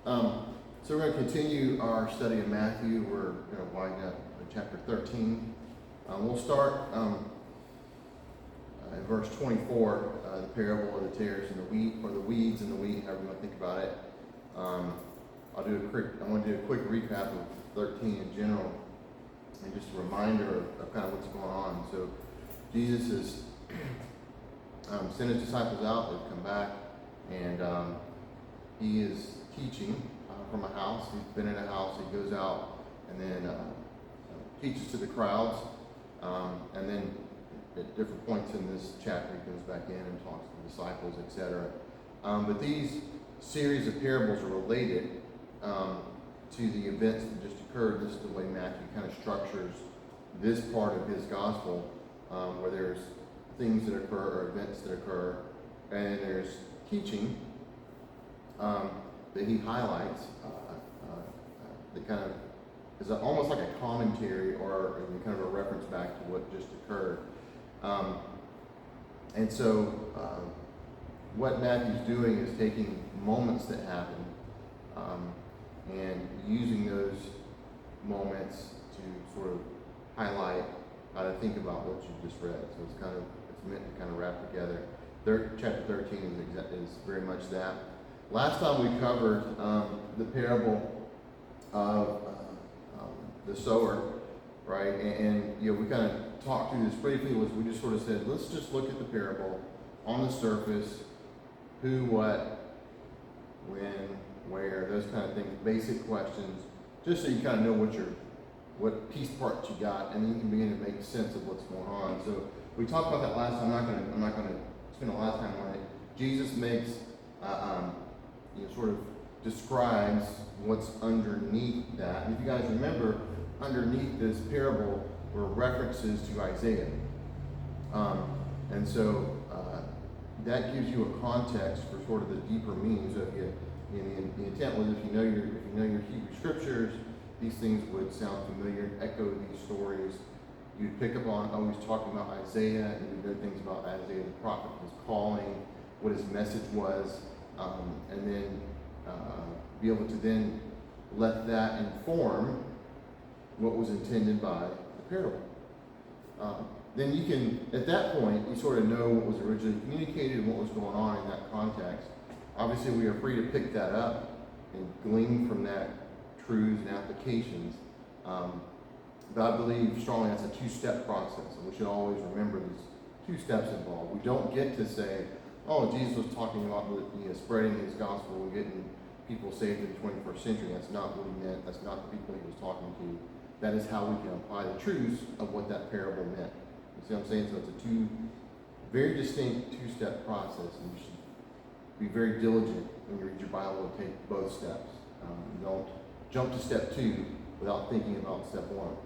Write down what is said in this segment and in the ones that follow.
So we're going to continue our study of Matthew. We're going to wind up in chapter 13. We'll start in verse 24, the parable of the tares and the wheat, or the weeds and the wheat, however you want to think about it. I want to do a quick recap of 13 in general, and just a reminder of kind of what's going on. So Jesus has sent his disciples out. They've come back, and he is teaching from a house. He's been in a house. He goes out and then teaches to the crowds, and then at different points in this chapter, he goes back in and talks to the disciples, etc. But these series of parables are related to the events that just occurred. This is the way Matthew kind of structures this part of his gospel, where there's things that occur or events that occur, and there's teaching that he highlights that kind of is almost like a commentary or kind of a reference back to what just occurred. And so what Matthew's doing is taking moments that happen and using those moments to sort of highlight how to think about what you just read. So it's meant to kind of wrap together. Chapter 13 is very much that. Last time we covered the parable of the sower, right? And we kind of talked through this briefly. We just sort of said, let's just look at the parable on the surface: who, what, when, where, those kind of things, basic questions, just so you kind of know what piece parts you got, and then you can begin to make sense of what's going on. So we talked about that last time. I'm not going to spend a lot of time on it. Jesus makes sort of describes what's underneath that. And if you guys remember, underneath this parable were references to Isaiah. And so that gives you a context for sort of the deeper meaning. So the intent was if you know your Hebrew scriptures, these things would sound familiar, echo these stories. You'd pick up on always talking about Isaiah, and you'd know things about Isaiah the prophet, his calling, what his message was, and then be able to then let that inform what was intended by the parable. Then you can, at that point, you sort of know what was originally communicated and what was going on in that context. Obviously, we are free to pick that up and glean from that truths and applications. But I believe strongly that's a two-step process, and we should always remember these two steps involved. We don't get to say, oh, Jesus was talking about spreading his gospel and getting people saved in the 21st century. That's not what he meant. That's not the people he was talking to. That is how we can apply the truths of what that parable meant. You see what I'm saying? So it's a very distinct two-step process, and you should be very diligent when you read your Bible to take both steps. Don't jump to step 2 without thinking about step 1.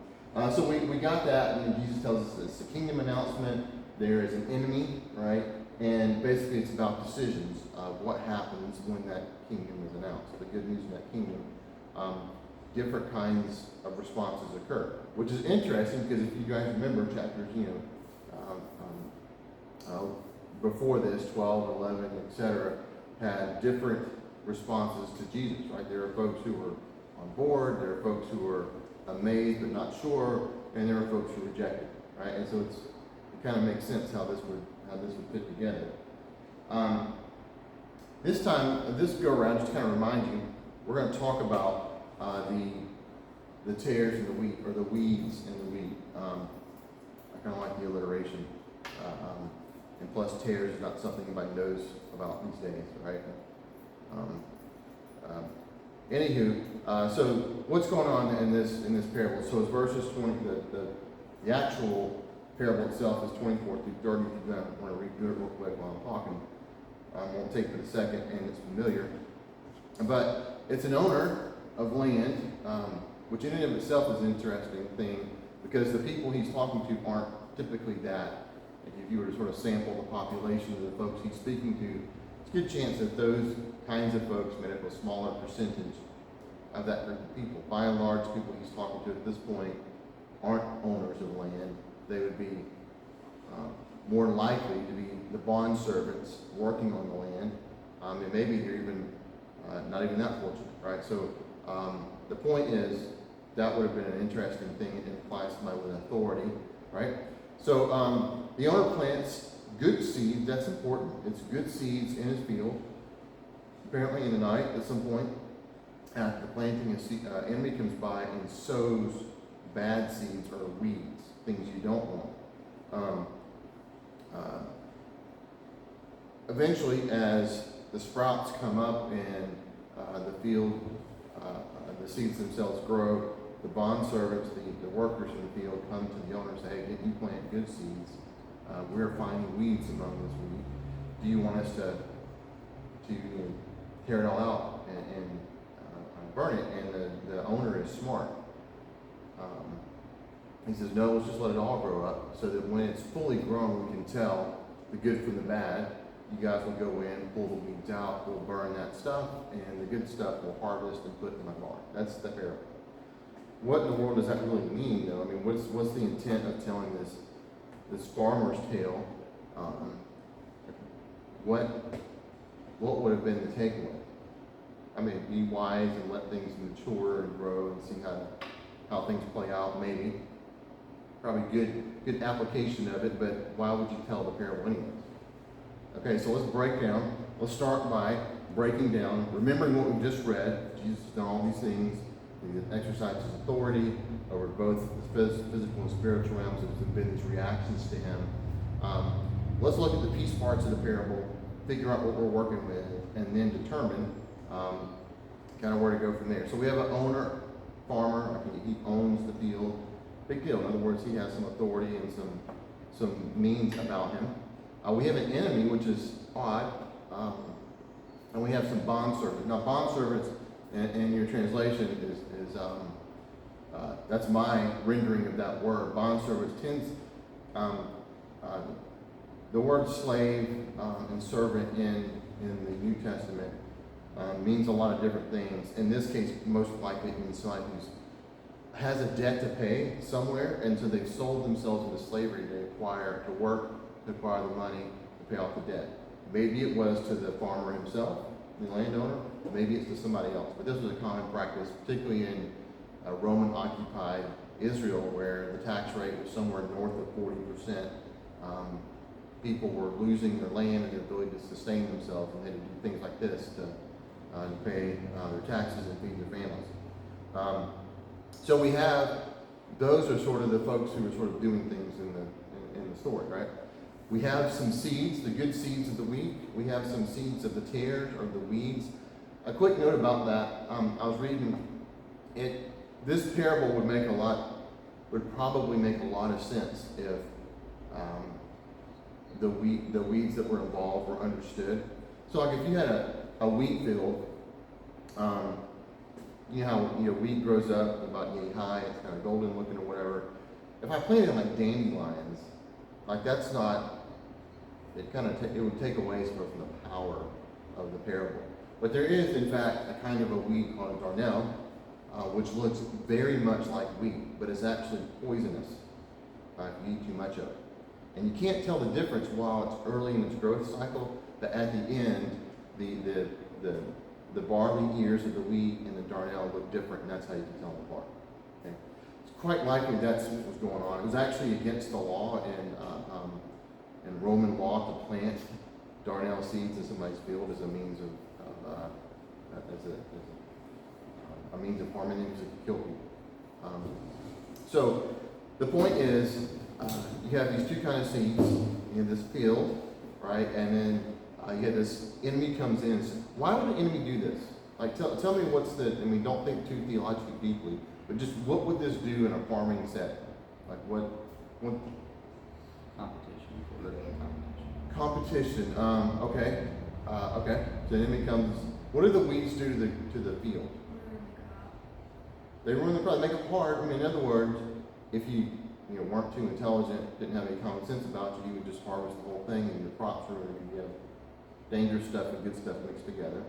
So we got that, and Jesus tells us it's a kingdom announcement. There is an enemy, right? And basically it's about decisions of what happens when that kingdom is announced. The good news in that kingdom. Different kinds of responses occur, which is interesting because if you guys remember chapters, before this, 12, 11, etc., had different responses to Jesus, right? There are folks who were on board, there are folks who were amazed but not sure, and there are folks who rejected, right? And so it kind of makes sense how this would fit together. This go around, just to kind of remind you, we're going to talk about the tares and the wheat, or the weeds and the wheat. I kind of like the alliteration. And plus, tares is not something anybody knows about these days, right? Anywho, so what's going on in this parable? So it's verses 20. The actual parable itself is 24 through 30. If you want to read through it real quick while I'm talking, won't take but a second, and it's familiar. But it's an owner of land, which in and of itself is an interesting thing, because the people he's talking to aren't typically that. If you were to sort of sample the population of the folks he's speaking to, it's a good chance that those kinds of folks made up a smaller percentage of that group of people. By and large, people he's talking to at this point aren't owners of land. They would be more likely to be the bond servants working on the land. And maybe they're even not even that fortunate, right? So the point is, that would have been an interesting thing. It implies somebody with authority, right? So the owner plants good seed. That's important. It's good seeds in his field. Apparently in the night, at some point, after the planting, enemy comes by and sows bad seeds or weeds, things you don't want. Eventually, as the sprouts come up and the field, the seeds themselves grow, the bond servants, the workers in the field, come to the owner and say, hey, didn't you plant good seeds? We're finding weeds among this wheat. Do you want us to tear it all out and burn it? And the owner is smart. He says, no, let's just let it all grow up so that when it's fully grown, we can tell the good from the bad. You guys will go in, pull the weeds out, we'll burn that stuff, and the good stuff we'll harvest and put in my barn. That's the parable. What in the world does that really mean, though? I mean, what's the intent of telling this farmer's tale? What would have been the takeaway? I mean, be wise and let things mature and grow and see how things play out, maybe. Probably good application of it, but why would you tell the parable anyways? Okay, so let's break down. Let's start by breaking down, remembering what we've just read. Jesus has done all these things. He exercised his authority over both the physical and spiritual realms. There's been these reactions to him. Let's look at the piece parts of the parable, figure out what we're working with, and then determine kind of where to go from there. So we have an owner, farmer. He owns the field. Big deal. In other words, he has some authority and some means about him. We have an enemy, which is odd, and we have some bond servants. Now, bond servants in your translation is that's my rendering of that word. Bond servants tends the word slave and servant in the New Testament means a lot of different things. In this case, most likely it means somebody who has a debt to pay somewhere, and so they've sold themselves into slavery. They acquire to work to acquire the money to pay off the debt. Maybe it was to the farmer himself, the landowner, or maybe it's to somebody else. But this was a common practice, particularly in Roman-occupied Israel, where the tax rate was somewhere north of 40%. People were losing their land and their ability to sustain themselves, and they had to do things like this to pay their taxes and feed their families. So we have, those are sort of the folks who are sort of doing things in the story, right? We have some seeds, the good seeds of the wheat. We have some seeds of the tares or the weeds. A quick note about that. I was reading it. This parable would probably make a lot of sense if the weeds that were involved were understood. So, like if you had a wheat field, you know how wheat grows up about yay high, it's kind of golden looking or whatever. If I planted like dandelions, like that's not. It would take away from the power of the parable. But there is, in fact, a kind of a weed called a darnel, which looks very much like wheat, but is actually poisonous if you eat too much of it. And you can't tell the difference while it's early in its growth cycle, but at the end, the barley ears of the wheat and the darnel look different, and that's how you can tell them apart. Okay? It's quite likely that's what was going on. It was actually against the law in Roman law to plant darnel seeds in somebody's field as a means of a means of harming them to kill people. So the point is, you have these two kinds of seeds in this field, right? And then you have this enemy comes in. So why would an enemy do this? Like, tell me don't think too theologically deeply, but just what would this do in a farming setting? Like what competition. Okay. Okay. So the enemy comes. What do the weeds do to the field? They ruin the crop. They make it hard. I mean, in other words, if you weren't too intelligent, didn't have any common sense about you, you would just harvest the whole thing, and your crops ruined. You have dangerous stuff and good stuff mixed together.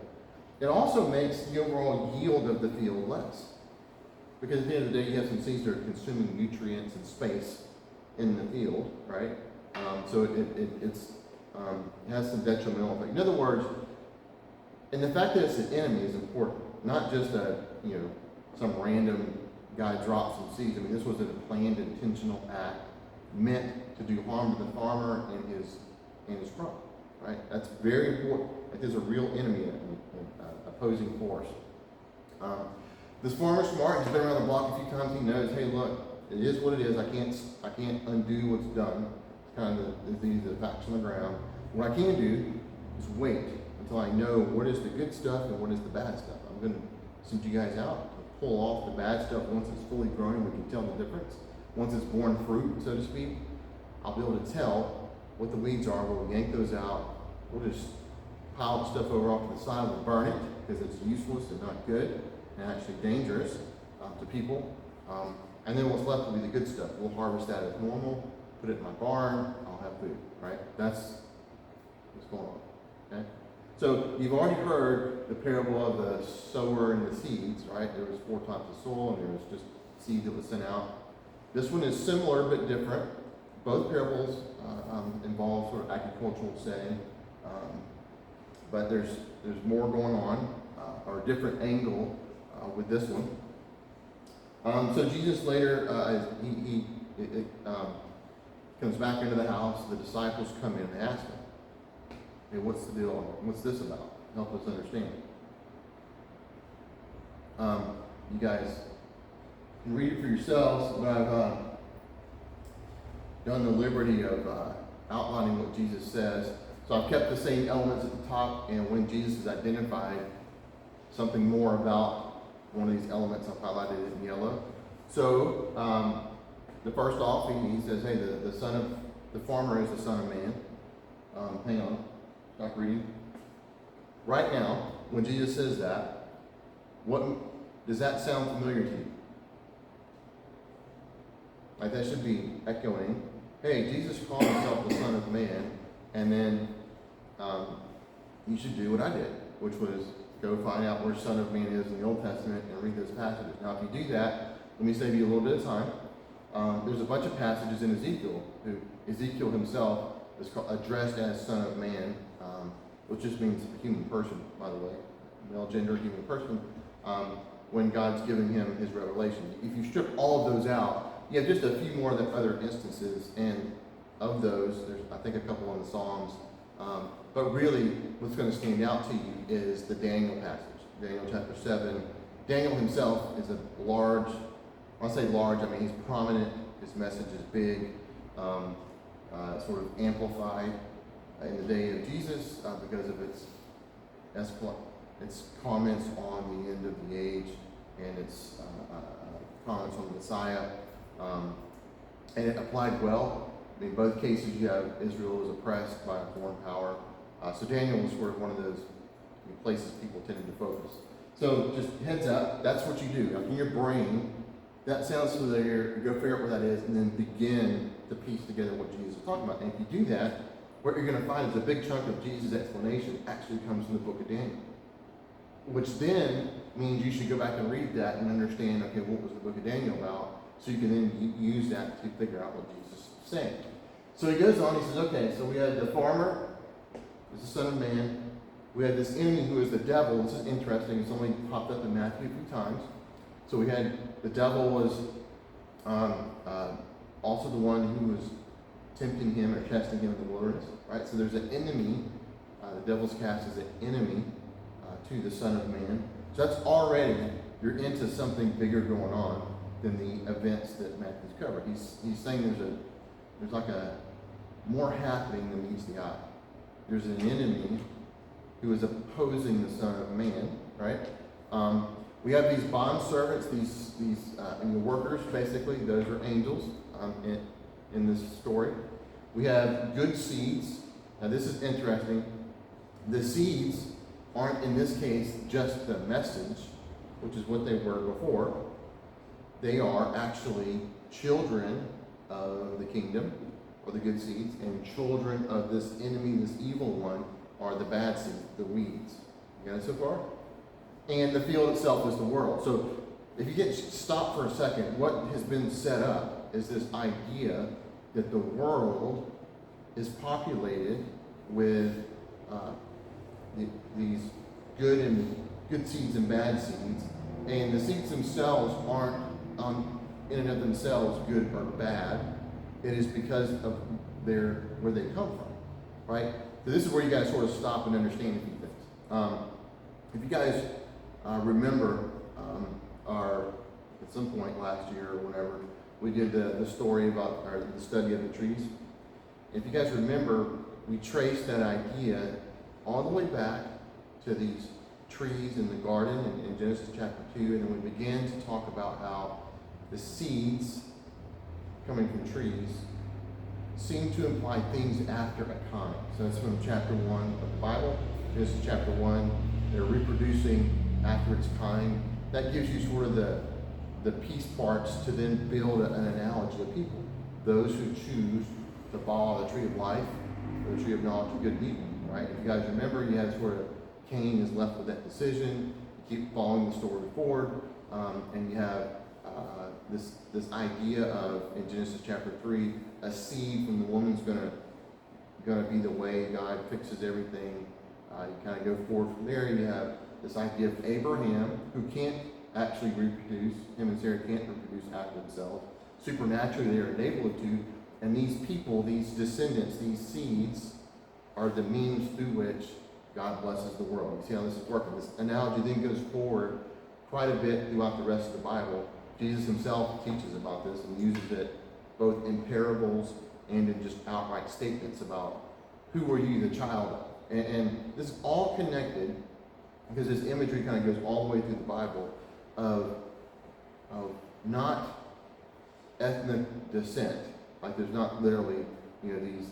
It also makes the overall yield of the field less, because at the end of the day, you have some seeds that are consuming nutrients and space in the field, right? So it has some detrimental effect. In other words, And the fact that it's an enemy is important, not just some random guy drops some seeds. I mean, this was a planned, intentional act meant to do harm to the farmer and his crop, right? That's very important. Like, there's a real enemy, an opposing force. This farmer's smart. He's been around the block a few times. He knows, hey, look, it is what it is. I can't undo what's done. It's kind of the facts on the ground. What I can do is wait until I know what is the good stuff and what is the bad stuff. I'm going to send you guys out to pull off the bad stuff once it's fully grown. We can tell the difference. Once it's born fruit, so to speak, I'll be able to tell what the weeds are. We'll yank those out. We'll just pile the stuff over off to the side. We'll burn it because it's useless and not good and actually dangerous to people. And then what's left will be the good stuff. We'll harvest that as normal, put it in my barn, I'll have food, right? That's what's going on, okay? So you've already heard the parable of the sower and the seeds, right? There was 4 types of soil and there was just seed that was sent out. This one is similar but different. Both parables involve sort of agricultural setting, but there's more going on, or a different angle with this one. So Jesus later, he comes back into the house. The disciples come in and ask him, hey, what's the deal? What's this about? Help us understand. You guys can read it for yourselves, but I've done the liberty of outlining what Jesus says. So I've kept the same elements at the top, and when Jesus is identified, something more about one of these elements I've highlighted in yellow. So the first off, he says, hey, the farmer is the Son of Man. Hang on, stop reading. Right now, when Jesus says that, what does that sound familiar to you? Like, that should be echoing. Hey, Jesus called himself the Son of Man, and then you should do what I did, which was go find out where Son of Man is in the Old Testament and read those passages. Now, if you do that, let me save you a little bit of time. There's a bunch of passages in Ezekiel. Ezekiel himself is addressed as Son of Man, which just means human person, by the way, male gender human person, when God's giving him his revelation. If you strip all of those out, you have just a few more than other instances, and of those, there's I think a couple in the Psalms. But really, what's going to stand out to you is the Daniel passage, Daniel chapter 7. Daniel himself is a large, when I say large, I mean he's prominent, his message is big, sort of amplified in the day of Jesus because of its comments on the end of the age and its comments on the Messiah. And it applied well. I mean, in both cases, you have Israel was oppressed by a foreign power. So Daniel was sort of one of those places people tended to focus. So just heads up, that's what you do. Like, in your brain, that sounds familiar, go figure out what that is, and then begin to piece together what Jesus is talking about. And if you do that, what you're going to find is a big chunk of Jesus' explanation actually comes from the book of Daniel. Which then means you should go back and read that and understand, okay, what was the book of Daniel about? So you can then use that to figure out what Jesus is saying. So he goes on, he says, okay, so we had the farmer, is the Son of Man. We had this enemy who is the devil. This is interesting. It's only popped up in Matthew a few times. So we had the devil was also the one who was tempting him or testing him in the wilderness, right? So there's an enemy. The devil's cast as an enemy to the Son of Man. So that's already, you're into something bigger going on than the events that Matthew's covered. He's saying there's like a more happening than meets the eye. There's an enemy who is opposing the Son of Man, right? We have these bond servants, these workers, basically. Those are angels in this story. We have good seeds. Now, this is interesting. The seeds aren't, in this case, just the message, which is what they were before. They are actually children of the kingdom, or the good seeds, and children of this enemy, this evil one, are the bad seeds, the weeds. You got it so far? And the field itself is the world. So if you get stopped for a second, what has been set up is this idea that the world is populated with these good seeds and bad seeds. And the seeds themselves aren't in and of themselves good or bad. It is because of where they come from, right? So this is where you guys sort of stop and understand a few things. If you guys remember at some point last year or whenever, we did the story about the study of the trees. If you guys remember, we traced that idea all the way back to these trees in the garden in Genesis chapter 2, and then we began to talk about how the seeds coming from trees seem to imply things after a kind. So that's from chapter 1 of the Bible, Genesis chapter 1. They're reproducing after its kind. That gives you sort of the piece parts to then build an analogy of people. Those who choose to follow the tree of life, or the tree of knowledge of good and evil, right? If you guys remember, you had sort of Cain is left with that decision. You keep following the story forward, and you have this idea of, in Genesis chapter 3, a seed from the woman's gonna be the way God fixes everything. You kind of go forward from there. You have this idea of Abraham, who can't actually reproduce. Him and Sarah can't reproduce after themselves. Supernaturally, they are enabled to. And these people, these descendants, these seeds, are the means through which God blesses the world. You see how this is working. This analogy then goes forward quite a bit throughout the rest of the Bible. Jesus himself teaches about this and uses it both in parables and in just outright statements about who are you the child of. And this is all connected because this imagery kind of goes all the way through the Bible of not ethnic descent. Like there's not literally, these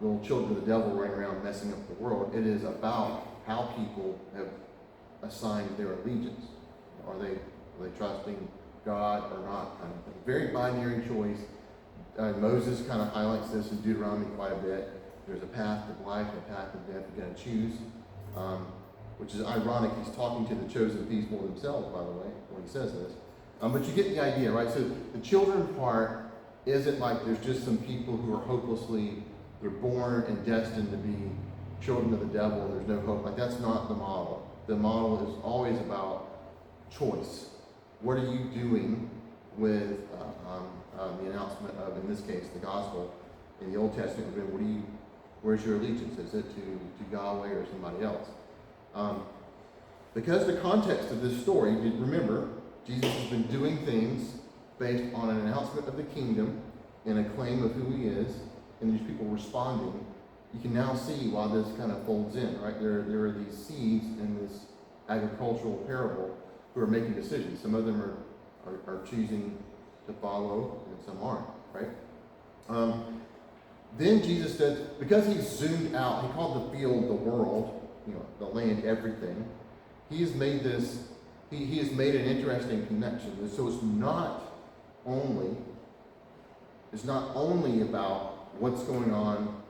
little children of the devil running around messing up the world. It is about how people have assigned their allegiance. Are they trusting God or not? Kind of thing. Very binary choice. Moses kind of highlights this in Deuteronomy quite a bit. There's a path of life and a path of death. You got to choose, which is ironic. He's talking to the chosen people themselves, by the way, when he says this. But you get the idea, right? So the children part isn't like there's just some people who are they're born and destined to be children of the devil and there's no hope. Like that's not the model. The model is always about choice. What are you doing with the announcement of, in this case, the gospel? In the Old Testament, where's your allegiance? Is it to Yahweh or somebody else? Because the context of this story, remember, Jesus has been doing things based on an announcement of the kingdom and a claim of who he is, and these people responding. You can now see why this kind of folds in, right? There are these seeds in this agricultural parable who are making decisions. Some of them are choosing to follow, and some aren't, right? Then Jesus said, because he zoomed out, he called the field the world, the land, everything. He has made this, he has made an interesting connection. So it's not only about what's going on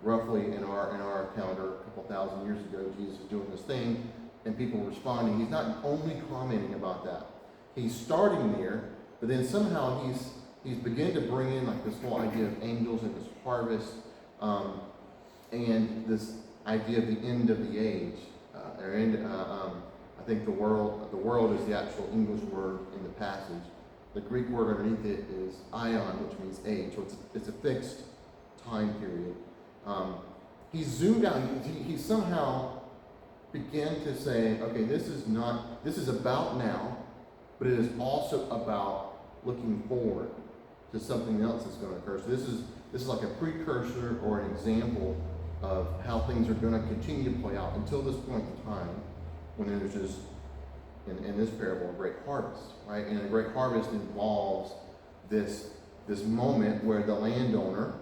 roughly in our calendar a couple thousand years ago. Jesus is doing this thing and people responding. He's not only commenting about that. He's starting there, but then somehow he's beginning to bring in like this whole idea of angels and this harvest, and this idea of the end of the age. I think the world is the actual English word in the passage. The Greek word underneath it is aion, which means age. So it's a fixed time period. He zoomed out. He somehow began to say, okay, this is about now, but it is also about looking forward to something else that's going to occur. So this is like a precursor or an example of how things are going to continue to play out until this point in time when there's just, in this parable, a great harvest, right? And a great harvest involves this moment where the landowner,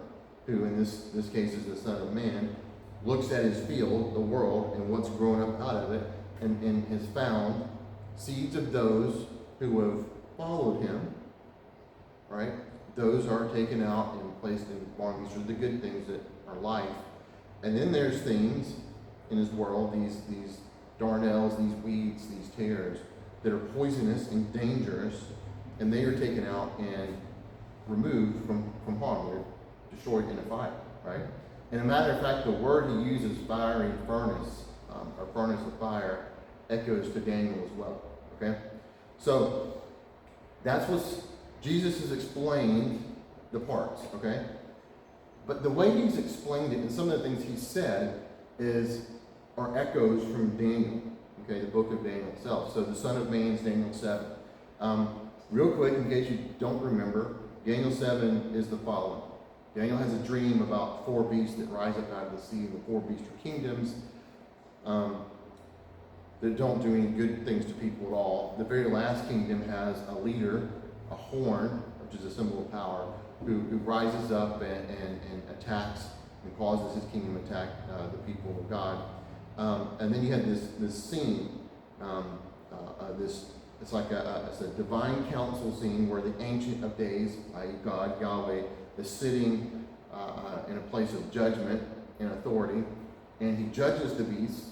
who in this case is the Son of Man, looks at his field, the world, and what's growing up out of it, and has found seeds of those who have followed him, right? Those are taken out and placed in farm. These are the good things that are life. And then there's things in his world, these darnels, these weeds, these tares, that are poisonous and dangerous, and they are taken out and removed from harm. They're destroyed in a fire, right? And a matter of fact, the word he uses, fiery furnace, or furnace of fire echoes to Daniel as well. Okay? So that's what Jesus has explained the parts, okay? But the way he's explained it and some of the things he said are echoes from Daniel, okay, the book of Daniel itself. So the Son of Man is Daniel 7. Real quick, in case you don't remember, Daniel 7 is the following. Daniel has a dream about 4 beasts that rise up out of the sea, and the 4 beasts are kingdoms that don't do any good things to people at all. The very last kingdom has a leader, a horn, which is a symbol of power, who rises up and attacks and causes his kingdom to attack the people of God. And then you had this scene, it's like it's a divine council scene where the Ancient of Days, i.e. God, Yahweh, is sitting in a place of judgment and authority, and he judges the beast.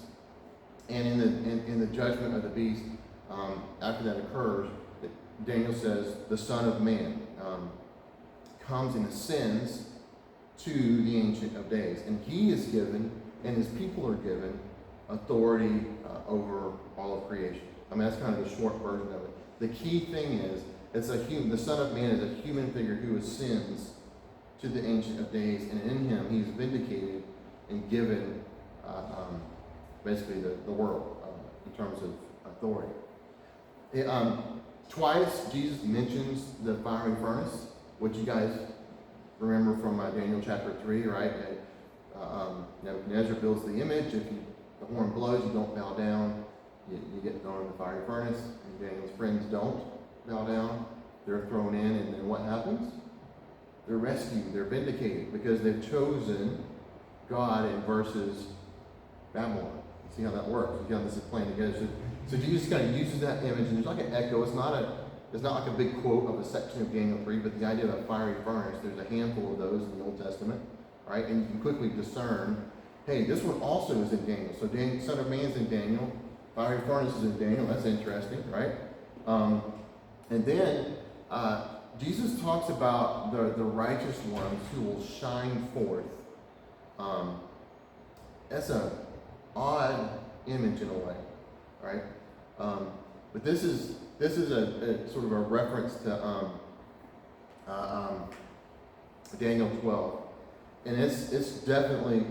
And in the judgment of the beast, after that occurs, Daniel says the Son of Man comes and ascends to the Ancient of Days, and he is given, and his people are given, authority over all of creation. I mean, that's kind of the short version of it. The key thing is, the Son of Man is a human figure who ascends to the Ancient of Days, and in him he is vindicated and given basically the world in terms of authority. Twice Jesus mentions the fiery furnace, which you guys remember from Daniel chapter 3, right? Nebuchadnezzar builds the image. If the horn blows, you don't bow down. You get thrown in the fiery furnace. And Daniel's friends don't bow down. They're thrown in, and then what happens? They're rescued. They're vindicated because they've chosen God and versus Babylon. You see how that works? You see how this is playing together. So Jesus kind of uses that image, and there's like an echo. It's not like a big quote of a section of Daniel 3, but the idea of a fiery furnace, there's a handful of those in the Old Testament, right? And you can quickly discern, hey, this one also is in Daniel. So Daniel, Son of Man's in Daniel, fiery furnace is in Daniel. That's interesting, right? And then Jesus talks about the righteous ones who will shine forth. That's an odd image in a way, right? But this is a sort of a reference to Daniel 12, and it's definitely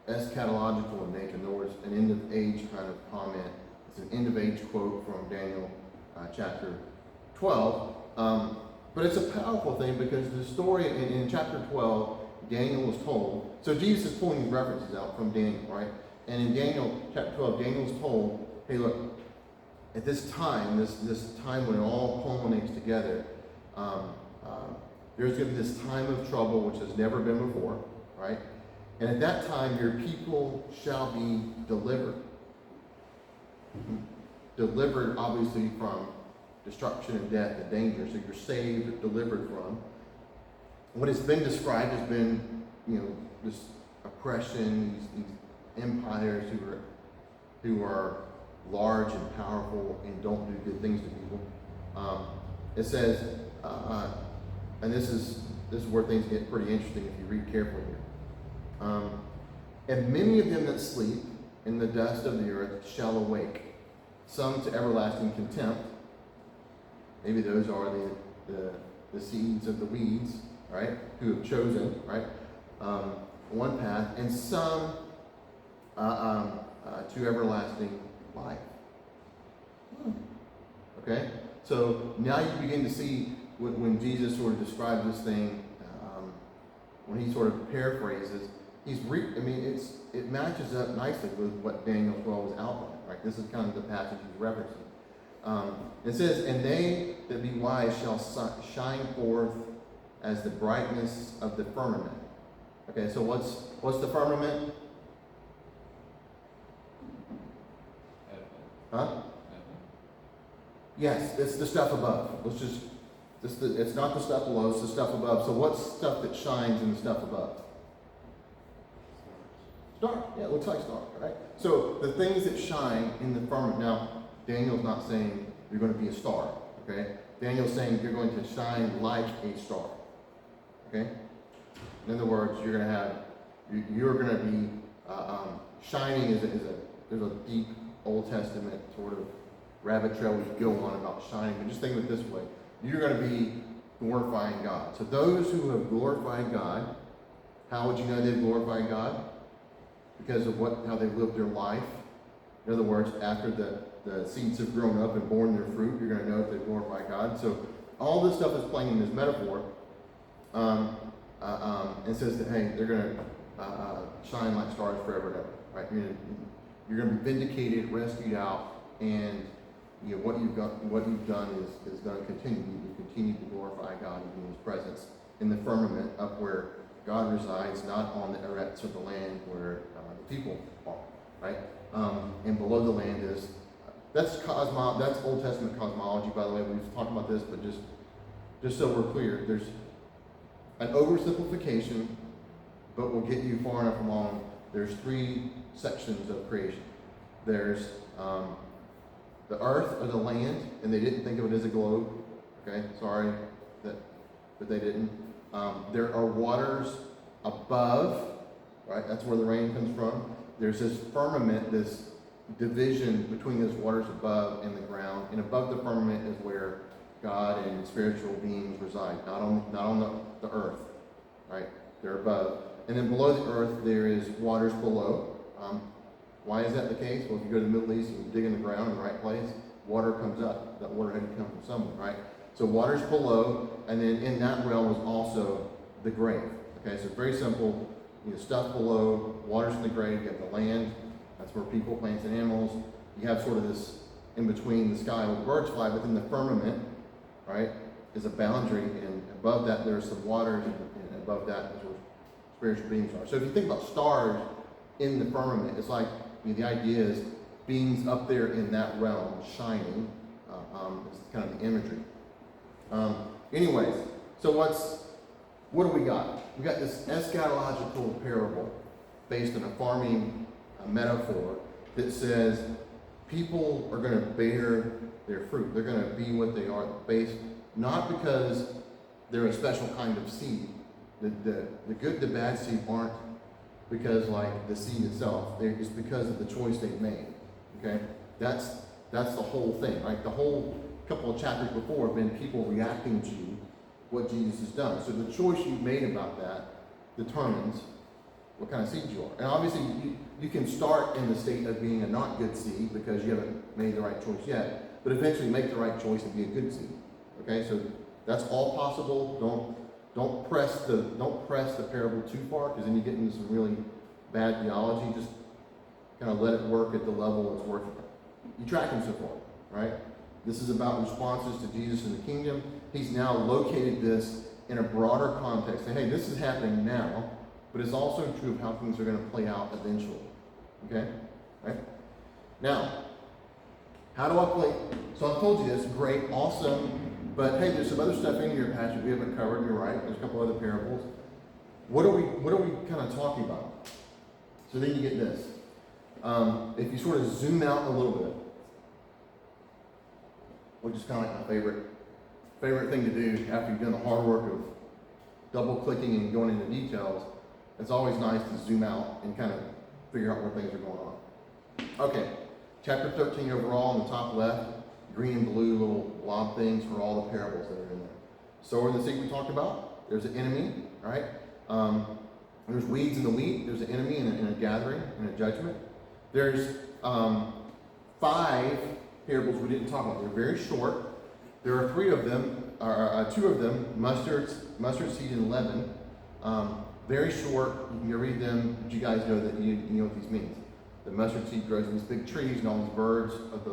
eschatological in nature. In other words, an end of age kind of comment. It's an end of age quote from Daniel chapter 12. But it's a powerful thing because the story in chapter 12, Daniel was told. So Jesus is pulling these references out from Daniel, right? And in Daniel chapter 12, Daniel was told, hey, look, at this time, this time when it all culminates together, there's going to be this time of trouble which has never been before, right? And at that time, your people shall be delivered. Delivered, obviously, from destruction and death and danger. So you're saved, delivered from. What has been described has been, this oppression, these empires who are large and powerful and don't do good things to people. It says, and this is where things get pretty interesting if you read carefully here. And many of them that sleep in the dust of the earth shall awake, some to everlasting contempt. Maybe those are the seeds of the weeds, right? Who have chosen, right? One path, and some to everlasting life. Okay? So now you begin to see when Jesus sort of describes this thing, when he sort of paraphrases, it matches up nicely with what Daniel 12 is outlining, right? This is kind of the passage he's referencing. It says, and they that be wise shall shine forth as the brightness of the firmament. Okay, so what's the firmament? Huh? Yes, it's the stuff above. It's not the stuff below, it's the stuff above. So what's stuff that shines in the stuff above? Star. Yeah, it looks like star, right? So the things that shine in the firmament. Now, Daniel's not saying you're going to be a star, okay? Daniel's saying you're going to shine like a star, okay? In other words, you're going to be shining is there's a deep Old Testament sort of rabbit trail we could go on about shining, but just think of it this way. You're going to be glorifying God. So those who have glorified God, how would you know they've glorified God? Because of how they've lived their life. In other words, after the seeds have grown up and borne their fruit, you're going to know if they've glorified God. So all this stuff is playing in this metaphor. And says that, hey, they're going to shine like stars forever and ever. Right? You're going to be vindicated, rescued out, and what you've done is going to continue. You continue to glorify God and be in His presence in the firmament up where God resides, not on the eretz of the land where the people are. Right? And below the land is that's Old Testament cosmology, by the way. We've talked about this, but just so we're clear, there's an oversimplification, but will get you far enough along. There's three sections of creation. There's the earth or the land, and they didn't think of it as a globe. Okay, sorry, but they didn't. There are waters above, right? That's where the rain comes from. There's this firmament, this division between those waters above and the ground, and above the firmament is where God and spiritual beings reside, not on the earth, right? They're above. And then below the earth, there is waters below. Why is that the case? Well, if you go to the Middle East and you dig in the ground in the right place, water comes up. That water had to come from somewhere, right? So water's below, and then in that realm is also the grave. Okay, so it's very simple. Stuff below, water's in the grave, you have the land, that's where people, plants, and animals. You have sort of this in between the sky where birds fly, but then the firmament, right, is a boundary, and above that there's some waters, and above that is where spiritual beings are. So if you think about stars in the firmament, it's like, the idea is beings up there in that realm shining. It's kind of the imagery. Anyways, so what do we got? We got this eschatological parable based on a farming metaphor that says people are going to bear their fruit. They're going to be what they are, based not because they're a special kind of seed. The good, the bad seed aren't because like the seed itself. It's because of the choice they've made. Okay, that's the whole thing. Right, the whole couple of chapters before have been people reacting to what Jesus has done. So the choice you've made about that determines what kind of seed you are. And obviously, you can start in the state of being a not good seed because you haven't made the right choice yet, but eventually make the right choice and be a good seed. Okay, so that's all possible. Don't press the parable too far, because then you get into some really bad theology. Just kind of let it work at the level it's working at. You track him so far, right? This is about responses to Jesus in the kingdom. He's now located this in a broader context. And hey, this is happening now, but it's also true of how things are going to play out eventually. Okay? Right? Now, how do I play? So I've told you this, great, awesome, but hey, there's some other stuff in here, Patrick, we haven't covered. You're right. There's a couple other parables. What are we kind of talking about? So then you get this. If you sort of zoom out a little bit, which is kind of like my favorite thing to do after you've done the hard work of double-clicking and going into details, it's always nice to zoom out and kind of figure out where things are going on. Okay, chapter 13 overall on the top left, green and blue little blob things for all the parables that are in there. Sower and the seed we talked about. There's an enemy, all right? There's weeds in the wheat. There's an enemy and a gathering and a judgment. There's 5 parables we didn't talk about. They're very short. There are 2 of them, mustard seed and leaven. Very short. You can go read them, but you guys know that you know what these mean. The mustard seed grows in these big trees, and all these birds of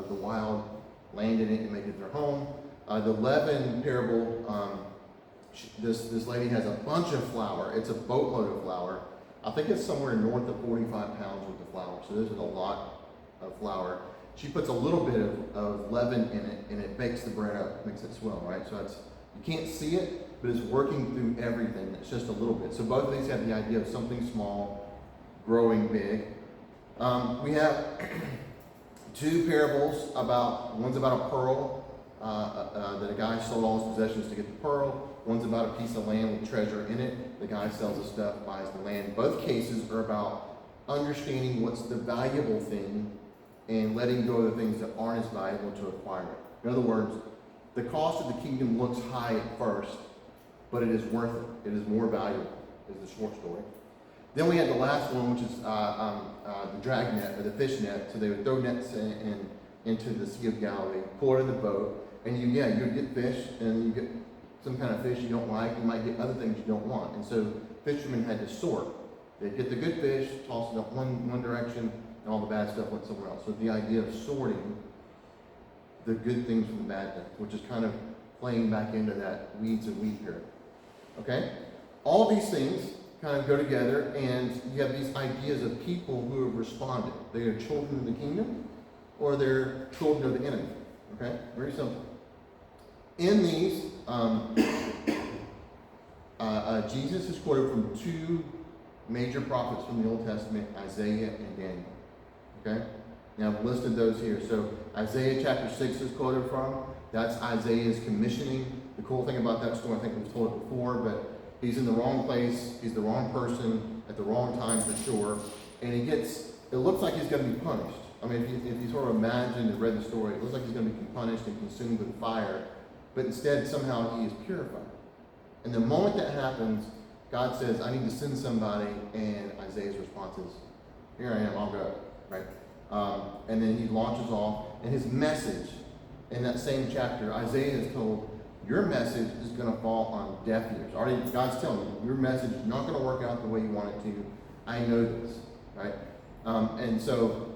the wild land in it and make it their home. The leaven parable, this lady has a bunch of flour. It's a boatload of flour. I think it's somewhere north of 45 pounds worth of flour. So this is a lot of flour. She puts a little bit of leaven in it, and it bakes the bread up, makes it swell, right? So you can't see it, but it's working through everything. It's just a little bit. So both of these have the idea of something small growing big. We have 2 parables one's about a pearl, that a guy sold all his possessions to get the pearl. One's about a piece of land with treasure in it. The guy sells the stuff, buys the land. Both cases are about understanding what's the valuable thing and letting go of the things that aren't as valuable to acquire it. In other words, the cost of the kingdom looks high at first, but it is worth it. It is more valuable, is the short story. Then we had the last one, which is the drag net, or the fish net. So they would throw nets into the Sea of Galilee, pull it in the boat, and you'd get fish, and you get some kind of fish you don't like. You might get other things you don't want. And so fishermen had to sort. They'd get the good fish, toss it up one direction, and all the bad stuff went somewhere else. So the idea of sorting the good things from the bad things, which is kind of playing back into that weeds and wheat here. Okay? All these things kind of go together, and you have these ideas of people who have responded. They are children of the kingdom, or they're children of the enemy. Okay? Very simple. In these, Jesus is quoted from two major prophets from the Old Testament, Isaiah and Daniel. Okay? Now I've listed those here. So Isaiah chapter 6 is quoted from. That's Isaiah's commissioning. The cool thing about that story, I think we've told it before, but he's in the wrong place, he's the wrong person at the wrong time for sure, and it looks like he's going to be punished. I mean, if you sort of imagine and read the story, it looks like he's going to be punished and consumed with fire, but instead somehow he is purified. And the moment that happens, God says, I need to send somebody, and Isaiah's response is, here I am, I'll go, right? And then he launches off, and his message in that same chapter, Isaiah is told, your message is going to fall on deaf ears. Already, God's telling you, your message is not going to work out the way you want it to. I know this, right? And so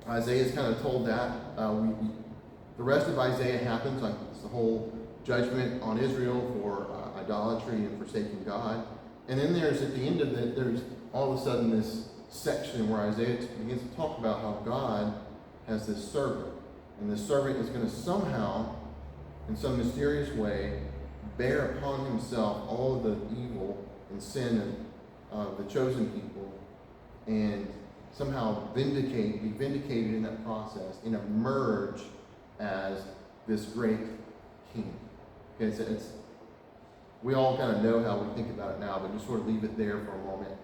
Isaiah's kind of told that. The rest of Isaiah happens, like it's the whole judgment on Israel for idolatry and forsaking God. And then there's, at the end of it, there's all of a sudden this section where Isaiah begins to talk about how God has this servant. And this servant is going to somehow, in some mysterious way, bear upon himself all of the evil and sin of the chosen people, and somehow be vindicated in that process, and emerge as this great king. Okay, so we all kind of know how we think about it now, but just sort of leave it there for a moment.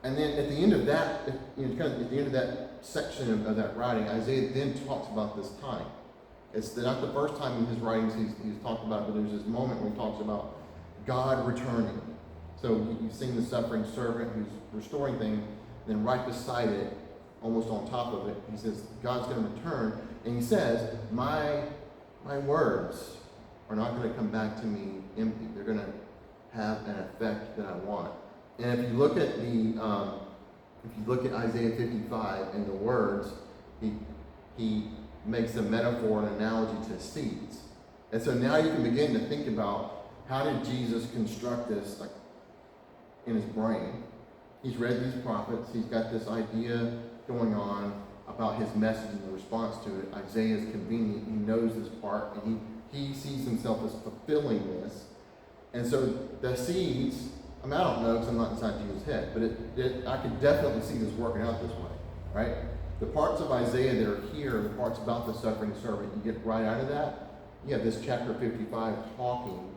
And then at the end of that, kind of at the end of that section of that writing, Isaiah then talks about this time. It's not the first time in his writings he's talked about it, but there's this moment where he talks about God returning. So you've seen the suffering servant who's restoring things, then right beside it, almost on top of it, he says, God's going to return. And he says, my words are not going to come back to me empty. They're going to have an effect that I want. And if you look at Isaiah 55 and the words, he makes a metaphor, an analogy to seeds. And so now you can begin to think about, how did Jesus construct this in his brain? He's read these prophets, he's got this idea going on about his message and the response to it. Isaiah is convenient, he knows this part, and he sees himself as fulfilling this. And so the seeds, I don't know because I'm not inside Jesus' head, but I could definitely see this working out this way, right? The parts of Isaiah that are here, the parts about the suffering servant, you get right out of that. You have this chapter 55 talking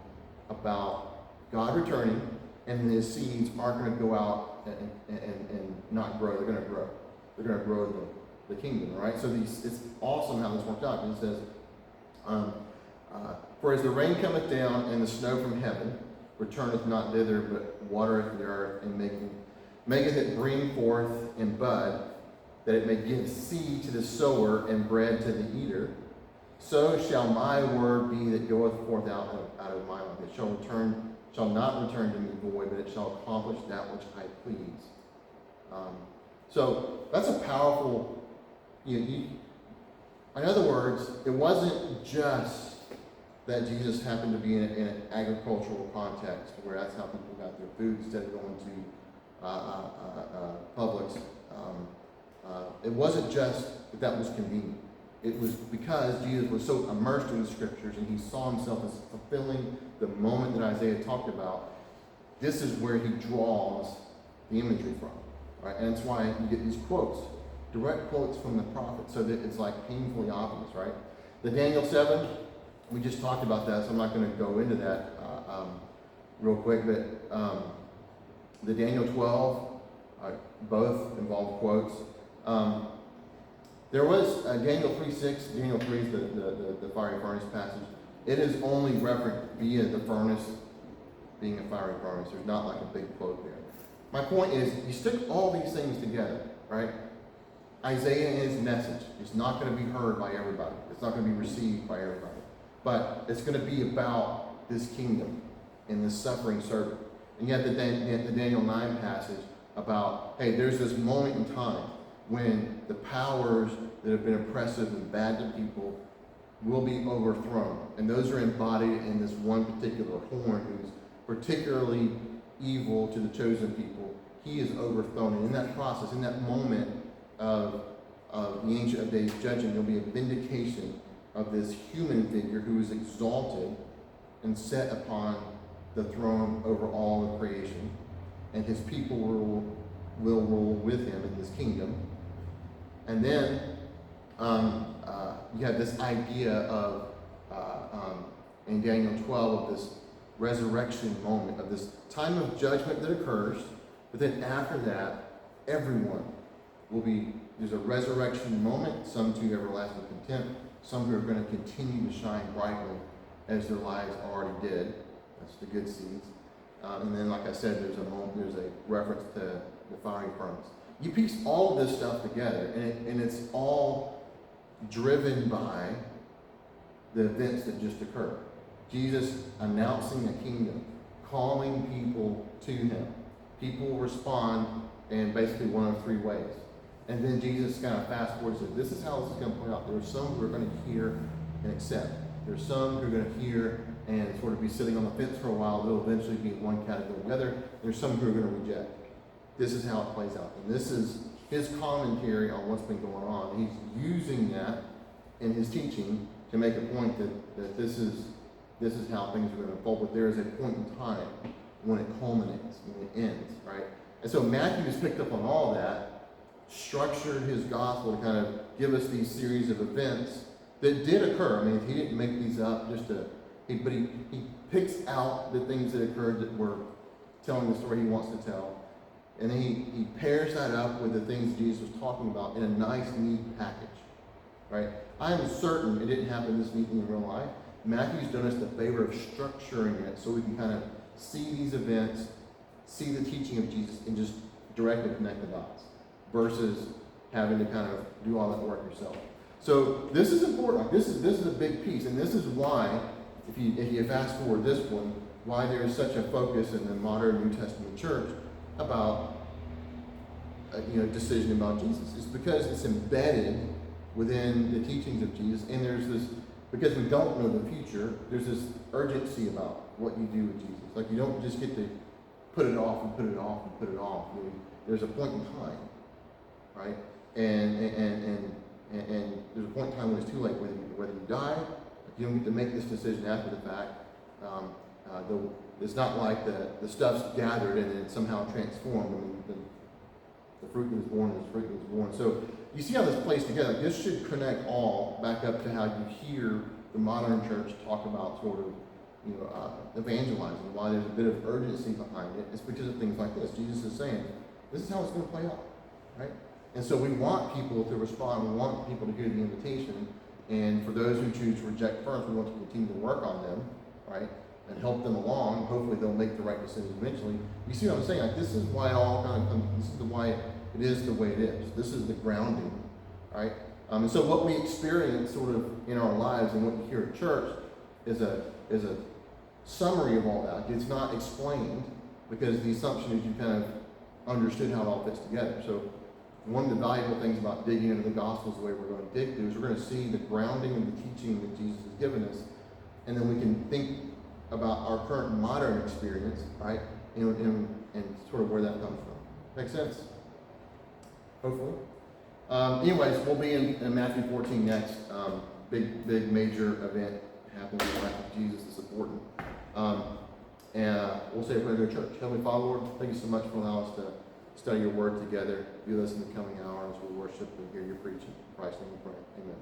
about God returning, and his seeds aren't going to go out and not grow. They're going to grow. They're going to grow the kingdom, right? So it's awesome how this works out. And it says, for as the rain cometh down and the snow from heaven returneth not thither, but watereth the earth, and maketh it bring forth and bud, that it may give seed to the sower and bread to the eater, so shall my word be that goeth forth out of my mouth. It shall not return to me void, but it shall accomplish that which I please. So that's a powerful. In other words, it wasn't just that Jesus happened to be in an agricultural context where that's how people got their food instead of going to Publix. It wasn't just that was convenient. It was because Jesus was so immersed in the scriptures and he saw himself as fulfilling the moment that Isaiah talked about. This is where he draws the imagery from, right? And that's why you get these quotes, direct quotes from the prophet, so that it's like painfully obvious, right? The Daniel 7, we just talked about that, so I'm not going to go into that real quick, but the Daniel 12, Both involve quotes. There was Daniel 3:6. Daniel 3 is the fiery furnace passage. It is only referenced via the furnace being a fiery furnace. There's not like a big quote there. My point is, you stick all these things together, right? Isaiah and his message is not going to be heard by everybody. It's not going to be received by everybody. But it's going to be about this kingdom and this suffering servant. And yet the Daniel 9 passage about, hey, there's this moment in time when the powers that have been oppressive and bad to people will be overthrown. And those are embodied in this one particular horn who's particularly evil to the chosen people. He is overthrown. And in that process, in that moment of the Ancient of Days judging, there'll be a vindication of this human figure who is exalted and set upon the throne over all of creation. And his people will rule with him in this kingdom. And then you have this idea of, in Daniel 12, of this resurrection moment, of this time of judgment that occurs, but then after that, everyone will be, there's a resurrection moment, some to everlasting contempt, some who are going to continue to shine brightly as their lives already did. That's the good seeds. And then, like I said, there's a reference to the fiery furnace. You piece all of this stuff together, and it's all driven by the events that just occurred. Jesus announcing a kingdom, calling people to him. People respond in basically one of three ways. And then Jesus kind of fast forwards and says, this is how this is going to play out. There are some who are going to hear and accept. There are some who are going to hear and sort of be sitting on the fence for a while. They'll eventually be in one category or the other. There's some who are going to reject. This is how it plays out. And this is his commentary on what's been going on. He's using that in his teaching to make a point that this is how things are going to unfold. But there is a point in time when it culminates, when it ends, right? And so Matthew has picked up on all that, structured his gospel to kind of give us these series of events that did occur. I mean, he didn't make these up but he picks out the things that occurred that were telling the story he wants to tell. And then he pairs that up with the things Jesus was talking about in a nice, neat package, right? I am certain it didn't happen this neatly in real life. Matthew's done us the favor of structuring it so we can kind of see these events, see the teaching of Jesus, and just directly connect the dots versus having to kind of do all that work yourself. So this is important. This is a big piece, and this is why, if you fast forward this one, why there is such a focus in the modern New Testament church about decision about Jesus. It's because it's embedded within the teachings of Jesus, and there's this, because we don't know the future, there's this urgency about what you do with Jesus. Like, you don't just get to put it off and put it off and put it off. There's a point in time, right? And there's a point in time when it's too late, whether you die, you don't get to make this decision after the fact. It's not like the stuff's gathered and then somehow transformed. I mean, the fruit that was born is the fruit that was born. So you see how this plays together. This should connect all back up to how you hear the modern church talk about sort of evangelizing. Why there's a bit of urgency behind it. It's because of things like this. Jesus is saying, this is how it's going to play out, right? And so we want people to respond. We want people to hear the invitation. And for those who choose to reject first, we want to continue to work on them, right? And help them along. Hopefully they'll make the right decision eventually. You see what I'm saying? Like, this is why it all kind of comes, this is why it is the way it is. This is the grounding, right? And so what we experience sort of in our lives and what we hear at church is a summary of all that. It's not explained because the assumption is you kind of understood how it all fits together. So one of the valuable things about digging into the Gospels the way we're going to dig through is we're going to see the grounding and the teaching that Jesus has given us, and then we can think about our current modern experience, right, and sort of where that comes from. Make sense? Hopefully. Anyways, we'll be in Matthew 14 next. Big major event happening in the life of Jesus that's important. And we'll say a prayer to our church. Heavenly Father, Lord, thank you so much for allowing us to study your word together. Be with us in the coming hour as we worship and hear your preaching. In Christ's name we pray. Amen.